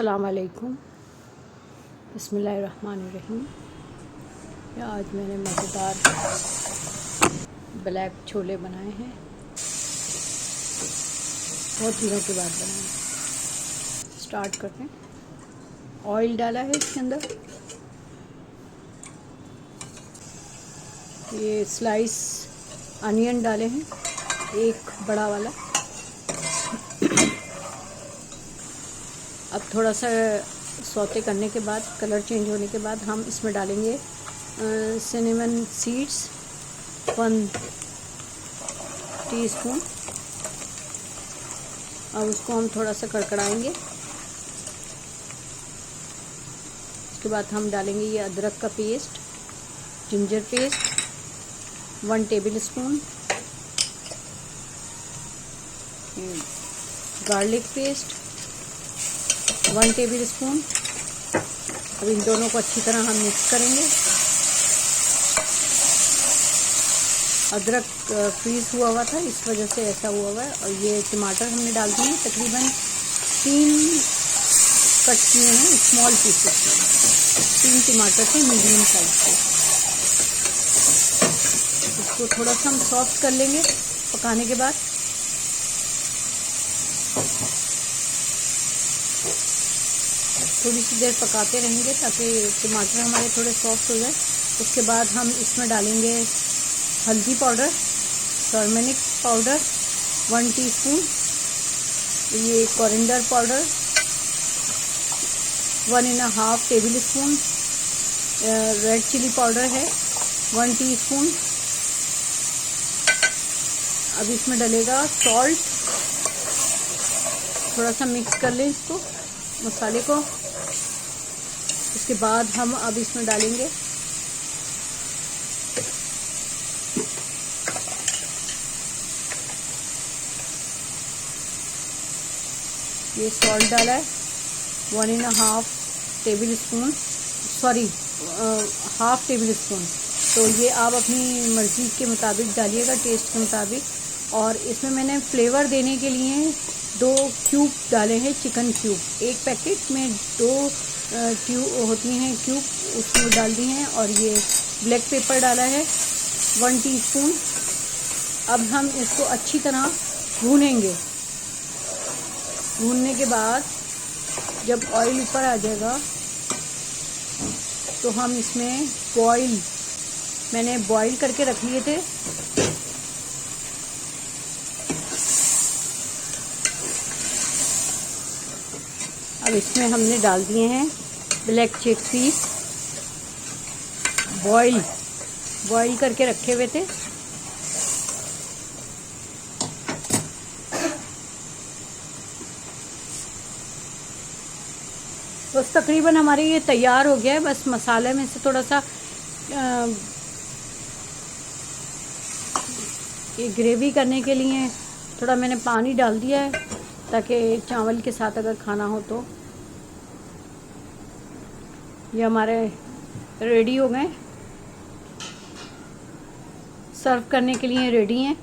अस्सलाम वालेकुम। बिस्मिल्लाहिर्रहमानिर्रहीम। आज मैंने मज़ेदार ब्लैक छोले बनाए हैं, बहुत दिनों के बाद बनाए हैं। स्टार्ट करते हैं। ऑयल डाला है इसके अंदर, ये स्लाइस अनियन डाले हैं, एक बड़ा वाला। अब थोड़ा सा सौते करने के बाद, कलर चेंज होने के बाद, हम इसमें डालेंगे सिनेमन सीड्स 1 टीस्पून। अब उसको हम थोड़ा सा कड़कड़ाएंगे। उसके बाद हम डालेंगे ये अदरक का paste, ginger paste 1 table spoon, garlic paste 1 table spoon. अब इन दोनों को अच्छी तरह हम मिक्स करेंगे। अदरक फ्रीज़ हुआ हुआ था, इस वजह से ऐसा हुआ हुआ है। और ये टमाटर हमने डाल दिए, तकरीबन 3 कट किए हैं स्मॉल पीसेस में। 3 टमाटर थे मीडियम साइज के। इसको थोड़ा सा हम सॉफ्ट कर लेंगे पकाने के बाद। थोड़ी सी देर पकाते रहेंगे ताकि टमाटर हमारे थोड़े सॉफ्ट हो जाए। उसके बाद हम इसमें डालेंगे हल्दी पाउडर, टर्मरिक पाउडर 1 टीस्पून, ये coriander powder 1½ tablespoon, red chilli powder है 1 टीस्पून। अब इसमें डलेगा सॉल्ट। थोड़ा सा मिक्स कर लें इसको, मसाले को। उसके बाद हम अब इसमें डालेंगे ये सॉल्ट डाला है 1½ table spoon, sorry ½ table spoon. तो ये आप अपनी मर्ज़ी के मुताबिक डालिएगा, टेस्ट के मुताबिक। और इसमें मैंने फ्लेवर देने के लिए 2 क्यूब डाले हैं, चिकन क्यूब। एक पैकेट में 2 ट्यूब होती हैं क्यूब, उसको डाल दी हैं। और ये ब्लैक पेपर डाला है 1 टीस्पून। अब हम इसको अच्छी तरह भूनेंगे। भूनने के बाद जब ऑयल ऊपर आ जाएगा तो हम इसमें मैंने बॉईल करके रख लिए थे, अब इसमें हमने डाल दिए हैं ब्लैक चिकपीस, बॉईल करके रखे हुए थे। बस तकरीबन हमारे ये तैयार हो गया है। बस मसाले में से थोड़ा सा ये ग्रेवी करने के लिए थोड़ा मैंने पानी डाल दिया है, ताकि चावल के साथ अगर खाना हो तो। ये हमारे रेडी हो गए, सर्व करने के लिए रेडी हैं।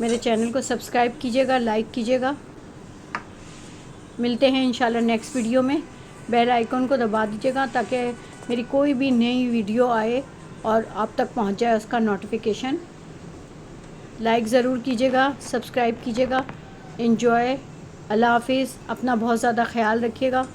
मेरे चैनल को सब्सक्राइब कीजिएगा, लाइक कीजिएगा। मिलते हैं इंशाल्लाह नेक्स्ट वीडियो में। बेल आइकन को दबा दीजिएगा ताकि मेरी कोई भी नई वीडियो आए और आप तक पहुंच जाए उसका नोटिफिकेशन। लाइक ज़रूर कीजिएगा, सब्सक्राइब कीजिएगा। एंजॉय। अल्लाह हाफिज़। अपना बहुत ज़्यादा ख्याल रखिएगा।